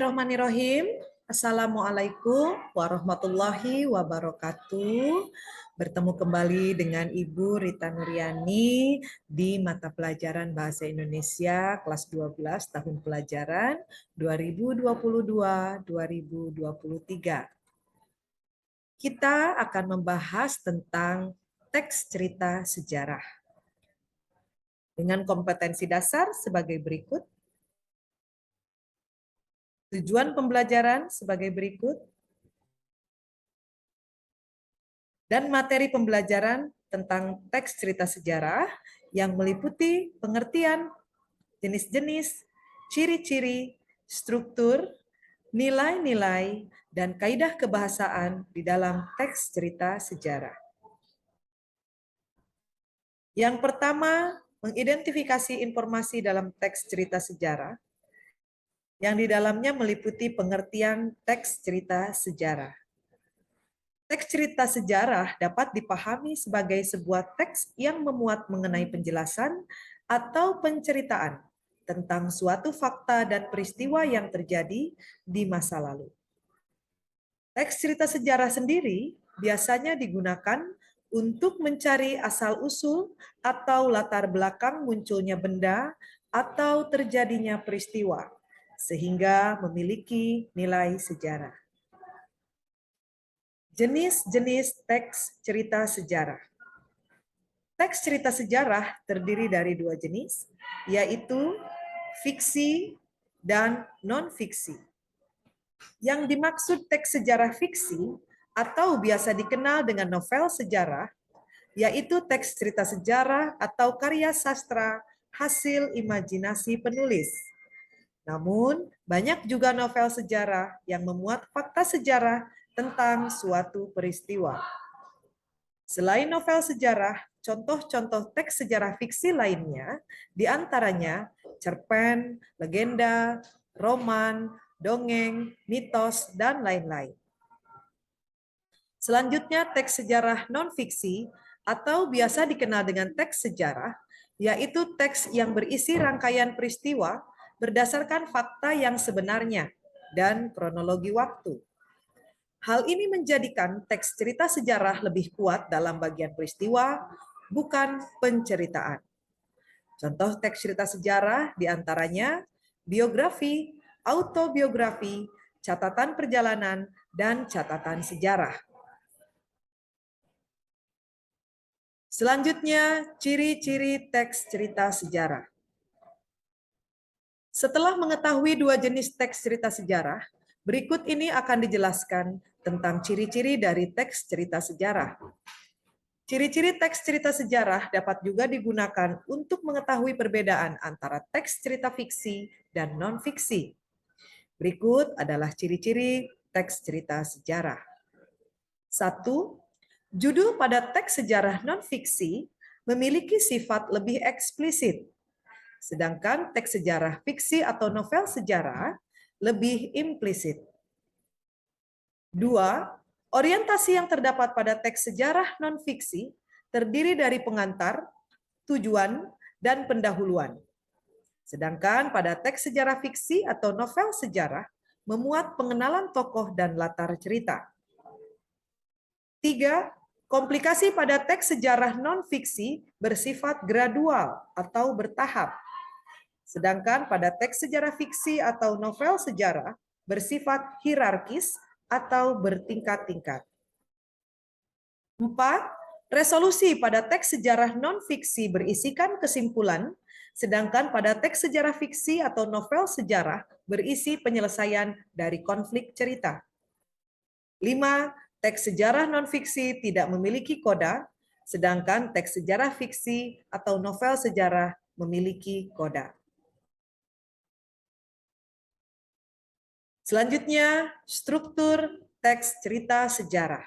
Bismillahirrahmanirrahim. Assalamualaikum warahmatullahi wabarakatuh. Bertemu kembali dengan Ibu Rita Nuryani di mata pelajaran Bahasa Indonesia kelas 12 tahun pelajaran 2022-2023. Kita akan membahas tentang teks cerita sejarah. Dengan kompetensi dasar sebagai berikut. Tujuan pembelajaran sebagai berikut. Dan materi pembelajaran tentang teks cerita sejarah yang meliputi pengertian, jenis-jenis, ciri-ciri, struktur, nilai-nilai, dan kaidah kebahasaan di dalam teks cerita sejarah. Yang pertama, mengidentifikasi informasi dalam teks cerita sejarah yang di dalamnya meliputi pengertian teks cerita sejarah. Teks cerita sejarah dapat dipahami sebagai sebuah teks yang memuat mengenai penjelasan atau penceritaan tentang suatu fakta dan peristiwa yang terjadi di masa lalu. Teks cerita sejarah sendiri biasanya digunakan untuk mencari asal-usul atau latar belakang munculnya benda atau terjadinya peristiwa, sehingga memiliki nilai sejarah. Jenis-jenis teks cerita sejarah. Teks cerita sejarah terdiri dari dua jenis, yaitu fiksi dan non-fiksi. Yang dimaksud teks sejarah fiksi atau biasa dikenal dengan novel sejarah, yaitu teks cerita sejarah atau karya sastra hasil imajinasi penulis. Namun, banyak juga novel sejarah yang memuat fakta sejarah tentang suatu peristiwa. Selain novel sejarah, contoh-contoh teks sejarah fiksi lainnya diantaranya cerpen, legenda, roman, dongeng, mitos, dan lain-lain. Selanjutnya, teks sejarah non-fiksi atau biasa dikenal dengan teks sejarah, yaitu teks yang berisi rangkaian peristiwa berdasarkan fakta yang sebenarnya dan kronologi waktu. Hal ini menjadikan teks cerita sejarah lebih kuat dalam bagian peristiwa, bukan penceritaan. Contoh teks cerita sejarah diantaranya biografi, autobiografi, catatan perjalanan, dan catatan sejarah. Selanjutnya, ciri-ciri teks cerita sejarah. Setelah mengetahui dua jenis teks cerita sejarah, berikut ini akan dijelaskan tentang ciri-ciri dari teks cerita sejarah. Ciri-ciri teks cerita sejarah dapat juga digunakan untuk mengetahui perbedaan antara teks cerita fiksi dan non-fiksi. Berikut adalah ciri-ciri teks cerita sejarah. 1. Judul pada teks sejarah non-fiksi memiliki sifat lebih eksplisit, sedangkan teks sejarah fiksi atau novel sejarah lebih implisit. 2. Orientasi yang terdapat pada teks sejarah non-fiksi terdiri dari pengantar, tujuan, dan pendahuluan. Sedangkan pada teks sejarah fiksi atau novel sejarah memuat pengenalan tokoh dan latar cerita. 3. Komplikasi pada teks sejarah non-fiksi bersifat gradual atau bertahap. Sedangkan pada teks sejarah fiksi atau novel sejarah bersifat hierarkis atau bertingkat-tingkat. 4. Resolusi pada teks sejarah non-fiksi berisikan kesimpulan, sedangkan pada teks sejarah fiksi atau novel sejarah berisi penyelesaian dari konflik cerita. 5. Teks sejarah non-fiksi tidak memiliki koda, sedangkan teks sejarah fiksi atau novel sejarah memiliki koda. Selanjutnya, struktur teks cerita sejarah.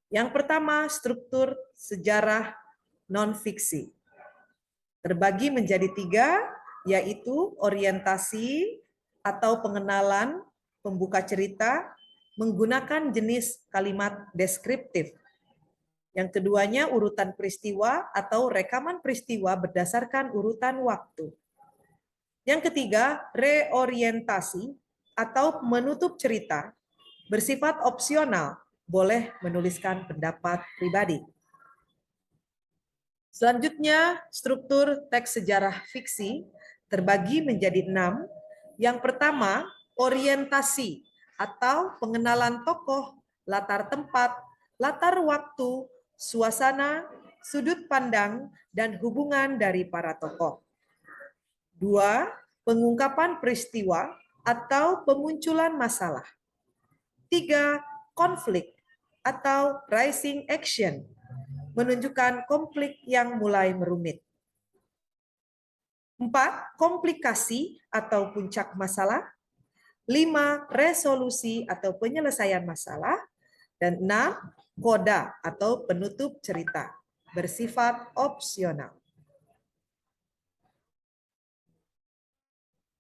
Yang pertama, struktur sejarah non-fiksi. Terbagi menjadi 3, yaitu orientasi atau pengenalan pembuka cerita menggunakan jenis kalimat deskriptif. Yang keduanya, urutan peristiwa atau rekaman peristiwa berdasarkan urutan waktu. Yang ketiga, reorientasi atau menutup cerita bersifat opsional, boleh menuliskan pendapat pribadi. Selanjutnya, struktur teks sejarah fiksi terbagi menjadi 6. Yang pertama, orientasi atau pengenalan tokoh, latar tempat, latar waktu, suasana, sudut pandang, dan hubungan dari para tokoh. 2. Pengungkapan peristiwa atau pemunculan masalah. 3. Konflik atau rising action, menunjukkan konflik yang mulai merumit. 4. Komplikasi atau puncak masalah. 5. Resolusi atau penyelesaian masalah. Dan 6. Koda atau penutup cerita, bersifat opsional.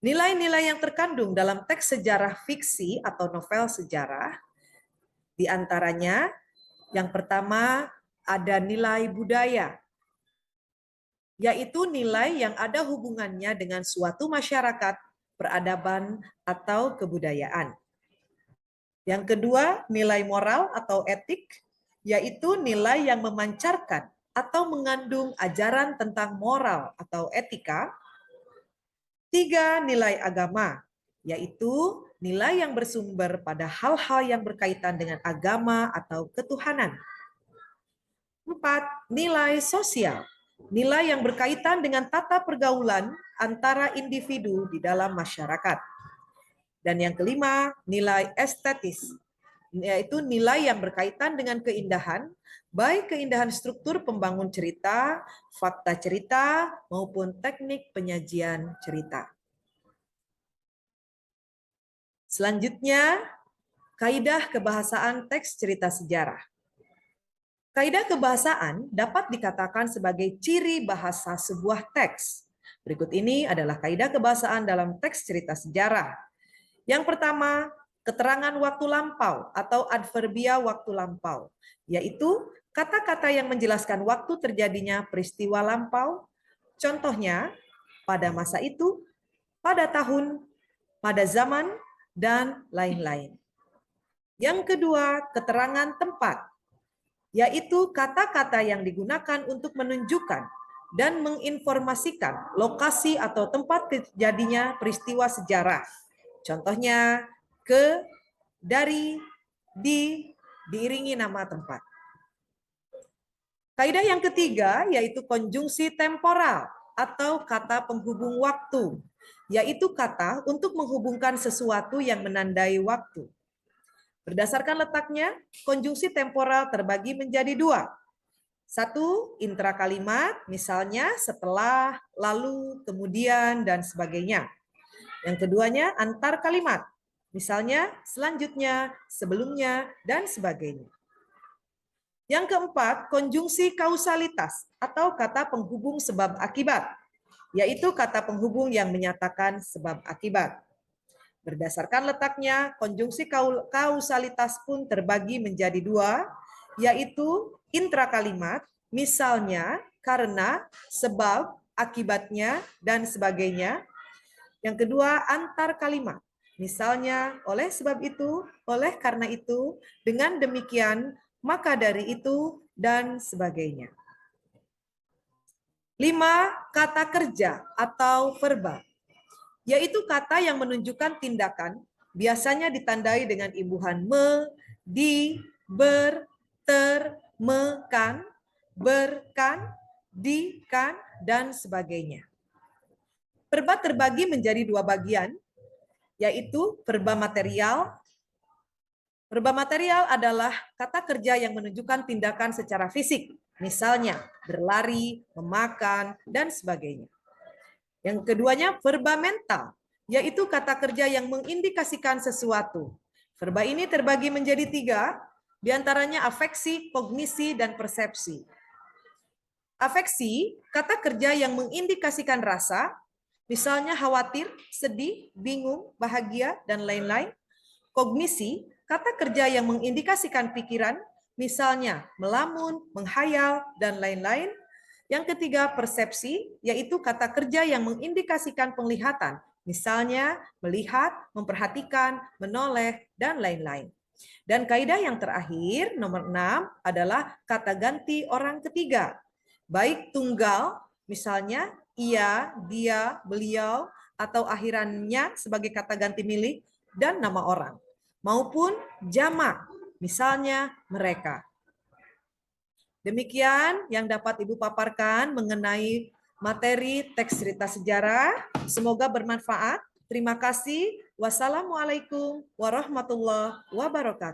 Nilai-nilai yang terkandung dalam teks sejarah fiksi atau novel sejarah, diantaranya yang pertama ada nilai budaya, yaitu nilai yang ada hubungannya dengan suatu masyarakat, peradaban, atau kebudayaan. Yang kedua, nilai moral atau etik, yaitu nilai yang memancarkan atau mengandung ajaran tentang moral atau etika. 3. Nilai agama, yaitu nilai yang bersumber pada hal-hal yang berkaitan dengan agama atau ketuhanan. 4. Nilai sosial, nilai yang berkaitan dengan tata pergaulan antara individu di dalam masyarakat. Dan yang kelima, nilai estetis, yaitu nilai yang berkaitan dengan keindahan, baik keindahan struktur pembangun cerita, fakta cerita, maupun teknik penyajian cerita. Selanjutnya, kaidah kebahasaan teks cerita sejarah. Kaidah kebahasaan dapat dikatakan sebagai ciri bahasa sebuah teks. Berikut ini adalah kaidah kebahasaan dalam teks cerita sejarah. Yang pertama, keterangan waktu lampau atau adverbia waktu lampau, yaitu kata-kata yang menjelaskan waktu terjadinya peristiwa lampau. Contohnya, pada masa itu, pada tahun, pada zaman, dan lain-lain. Yang kedua, keterangan tempat, yaitu kata-kata yang digunakan untuk menunjukkan dan menginformasikan lokasi atau tempat terjadinya peristiwa sejarah. Contohnya, ke, dari, di, diiringi nama tempat. Kaidah yang ketiga yaitu konjungsi temporal atau kata penghubung waktu, yaitu kata untuk menghubungkan sesuatu yang menandai waktu. Berdasarkan letaknya, konjungsi temporal terbagi menjadi 2. 1. Intrakalimat, misalnya setelah, lalu, kemudian, dan sebagainya. Yang keduanya antar kalimat, misalnya selanjutnya, sebelumnya, dan sebagainya. Yang keempat, konjungsi kausalitas atau kata penghubung sebab akibat, yaitu kata penghubung yang menyatakan sebab akibat. Berdasarkan letaknya, konjungsi kausalitas pun terbagi menjadi 2, yaitu intrakalimat, misalnya, karena, sebab, akibatnya, dan sebagainya. Yang kedua, antar kalimat, misalnya, oleh sebab itu, oleh karena itu, dengan demikian, maka dari itu, dan sebagainya. 5. Kata kerja atau verba, yaitu kata yang menunjukkan tindakan, biasanya ditandai dengan imbuhan me, di, ber, ter, me, kan, ber, kan, di, kan, dan sebagainya. Verba terbagi menjadi 2 bagian, yaitu verba material. Verba material adalah kata kerja yang menunjukkan tindakan secara fisik, misalnya berlari, memakan, dan sebagainya. Yang keduanya verba mental, yaitu kata kerja yang mengindikasikan sesuatu. Verba ini terbagi menjadi 3, diantaranya afeksi, kognisi, dan persepsi. Afeksi, kata kerja yang mengindikasikan rasa, misalnya khawatir, sedih, bingung, bahagia, dan lain-lain. Kognisi, kata kerja yang mengindikasikan pikiran, misalnya melamun, menghayal, dan lain-lain. Yang ketiga, persepsi, yaitu kata kerja yang mengindikasikan penglihatan, Misalnya, melihat, memperhatikan, menoleh, dan lain-lain. Dan kaidah yang terakhir, nomor 6, adalah kata ganti orang ketiga. Baik tunggal, misalnya ia, dia, beliau, atau akhirannya sebagai kata ganti milik, dan nama orang. Maupun jamak, misalnya mereka. Demikian yang dapat Ibu paparkan mengenai materi teks cerita sejarah. Semoga bermanfaat. Terima kasih. Wassalamualaikum warahmatullahi wabarakatuh.